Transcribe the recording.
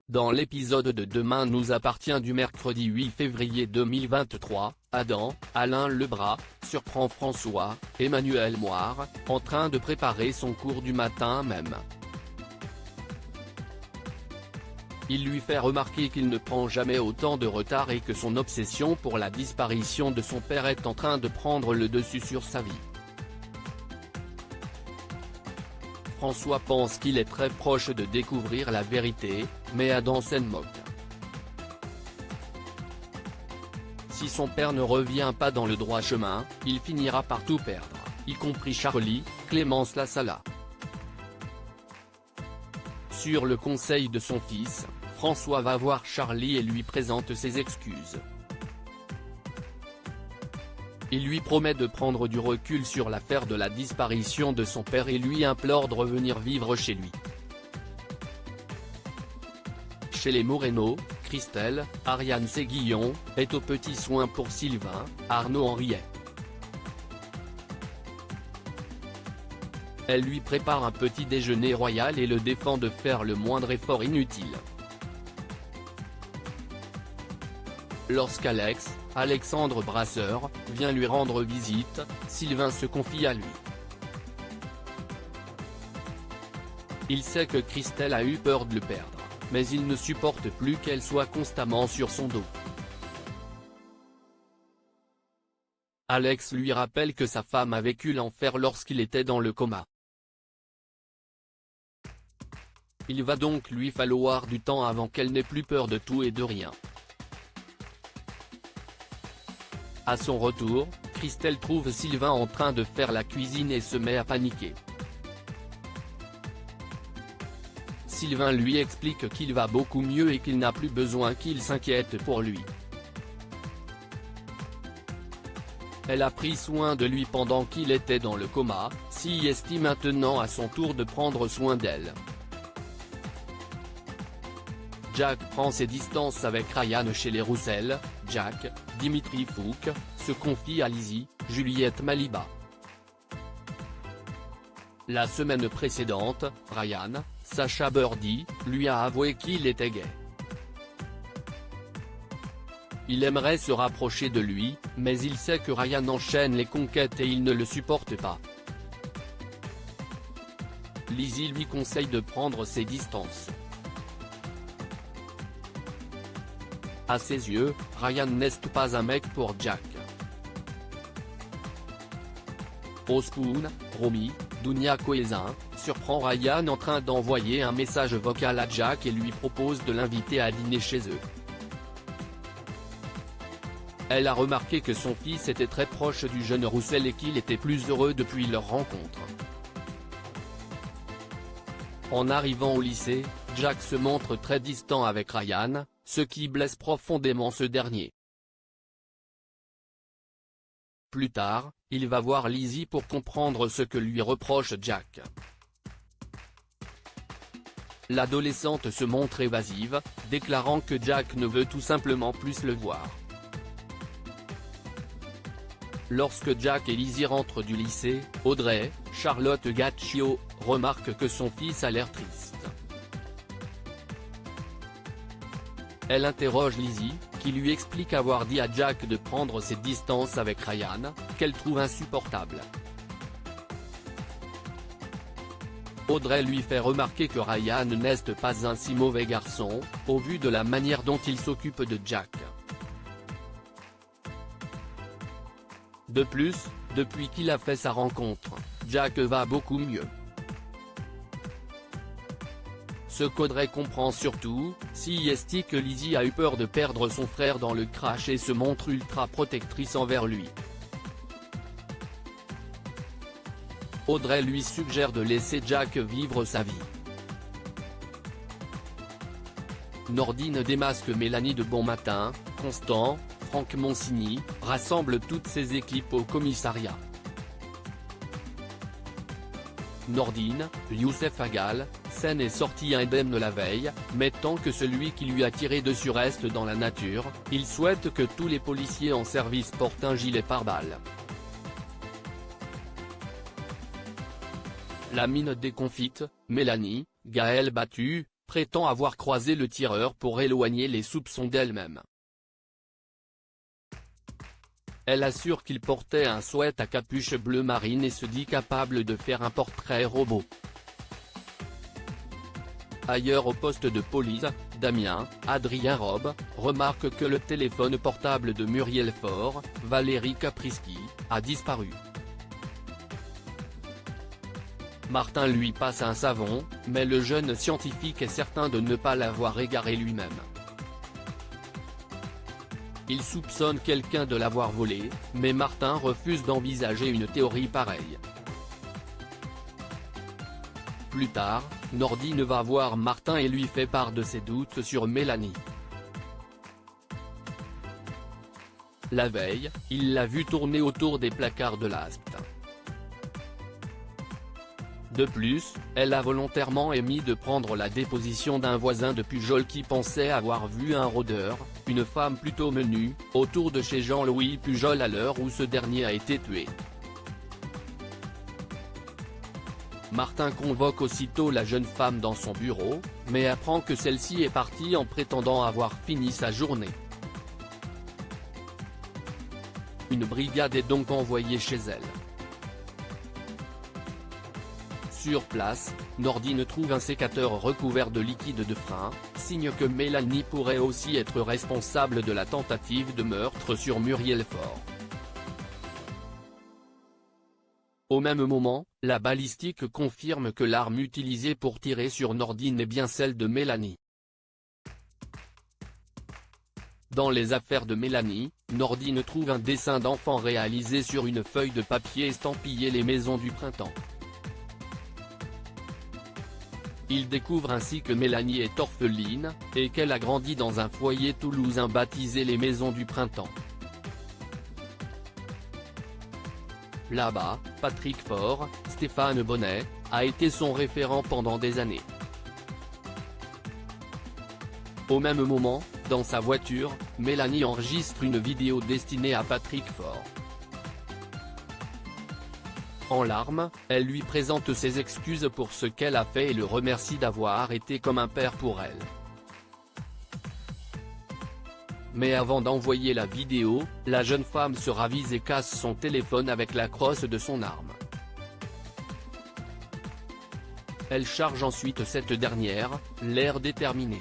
Dans l'épisode de Demain nous appartient du mercredi 8 février 2023, Adam, Alain Lebras, surprend François, Emmanuel Moire, en train de préparer son cours du matin même. Il lui fait remarquer qu'il ne prend jamais autant de retard et que son obsession pour la disparition de son père est en train de prendre le dessus sur sa vie. François pense qu'il est très proche de découvrir la vérité, mais Adam s'en moque. Si son père ne revient pas dans le droit chemin, il finira par tout perdre, y compris Charlie, Clémence Lasala. Sur le conseil de son fils, François va voir Charlie et lui présente ses excuses. Il lui promet de prendre du recul sur l'affaire de la disparition de son père et lui implore de revenir vivre chez lui. Chez les Moreno, Christelle, Ariane Séguillon, est aux petits soins pour Sylvain, Arnaud Henriet. Elle lui prépare un petit déjeuner royal et le défend de faire le moindre effort inutile. Alexandre Brasseur, vient lui rendre visite, Sylvain se confie à lui. Il sait que Christelle a eu peur de le perdre, mais il ne supporte plus qu'elle soit constamment sur son dos. Alex lui rappelle que sa femme a vécu l'enfer lorsqu'il était dans le coma. Il va donc lui falloir du temps avant qu'elle n'ait plus peur de tout et de rien. À son retour, Christelle trouve Sylvain en train de faire la cuisine et se met à paniquer. Sylvain lui explique qu'il va beaucoup mieux et qu'il n'a plus besoin qu'il s'inquiète pour lui. Elle a pris soin de lui pendant qu'il était dans le coma, s'y estime maintenant à son tour de prendre soin d'elle. Jack prend ses distances avec Ryan chez les Roussel. Jack, Dimitri Fouque, se confie à Lizzie, Juliette Maliba. La semaine précédente, Ryan, Sacha Birdie, lui a avoué qu'il était gay. Il aimerait se rapprocher de lui, mais il sait que Ryan enchaîne les conquêtes et il ne le supporte pas. Lizzie lui conseille de prendre ses distances. À ses yeux, Ryan n'est pas un mec pour Jack. Au Spoon, Romy, Dunia Coezin, surprend Ryan en train d'envoyer un message vocal à Jack et lui propose de l'inviter à dîner chez eux. Elle a remarqué que son fils était très proche du jeune Roussel et qu'il était plus heureux depuis leur rencontre. En arrivant au lycée, Jack se montre très distant avec Ryan, ce qui blesse profondément ce dernier. Plus tard, il va voir Lizzie pour comprendre ce que lui reproche Jack. L'adolescente se montre évasive, déclarant que Jack ne veut tout simplement plus le voir. Lorsque Jack et Lizzie rentrent du lycée, Audrey, Charlotte Gaccio, remarque que son fils a l'air triste. Elle interroge Lizzie, qui lui explique avoir dit à Jack de prendre ses distances avec Ryan, qu'elle trouve insupportable. Audrey lui fait remarquer que Ryan n'est pas un si mauvais garçon, au vu de la manière dont il s'occupe de Jack. De plus, depuis qu'il a fait sa rencontre, Jack va beaucoup mieux. Ce qu'Audrey comprend surtout, si est que Lizzie a eu peur de perdre son frère dans le crash et se montre ultra protectrice envers lui. Audrey lui suggère de laisser Jack vivre sa vie. Nordine démasque Mélanie de Bon Matin, Constant, Franck Monsigny, rassemble toutes ses équipes au commissariat. Nordine, Youssef Agal, scène est sorti indemne la veille, mais tant que celui qui lui a tiré dessus reste dans la nature, il souhaite que tous les policiers en service portent un gilet pare-balles. La mine déconfite, Mélanie, Gaël battu, prétend avoir croisé le tireur pour éloigner les soupçons d'elle-même. Elle assure qu'il portait un sweat à capuche bleu marine et se dit capable de faire un portrait robot. Ailleurs au poste de police, Damien, Adrien Robe, remarque que le téléphone portable de Muriel Faure, Valérie Caprisky, a disparu. Martin lui passe un savon, mais le jeune scientifique est certain de ne pas l'avoir égaré lui-même. Il soupçonne quelqu'un de l'avoir volé, mais Martin refuse d'envisager une théorie pareille. Plus tard, Nordine va voir Martin et lui fait part de ses doutes sur Mélanie. La veille, il l'a vue tourner autour des placards de l'Aspt. De plus, elle a volontairement émis de prendre la déposition d'un voisin de Pujol qui pensait avoir vu un rôdeur, une femme plutôt menue, autour de chez Jean-Louis Pujol à l'heure où ce dernier a été tué. Martin convoque aussitôt la jeune femme dans son bureau, mais apprend que celle-ci est partie en prétendant avoir fini sa journée. Une brigade est donc envoyée chez elle. Sur place, Nordine trouve un sécateur recouvert de liquide de frein, signe que Mélanie pourrait aussi être responsable de la tentative de meurtre sur Muriel Faure. Au même moment, la balistique confirme que l'arme utilisée pour tirer sur Nordine est bien celle de Mélanie. Dans les affaires de Mélanie, Nordine trouve un dessin d'enfant réalisé sur une feuille de papier estampillé les maisons du printemps. Il découvre ainsi que Mélanie est orpheline, et qu'elle a grandi dans un foyer toulousain baptisé les Maisons du Printemps. Là-bas, Patrick Faure, Stéphane Bonnet, a été son référent pendant des années. Au même moment, dans sa voiture, Mélanie enregistre une vidéo destinée à Patrick Faure. En larmes, elle lui présente ses excuses pour ce qu'elle a fait et le remercie d'avoir été comme un père pour elle. Mais avant d'envoyer la vidéo, la jeune femme se ravise et casse son téléphone avec la crosse de son arme. Elle charge ensuite cette dernière, l'air déterminé.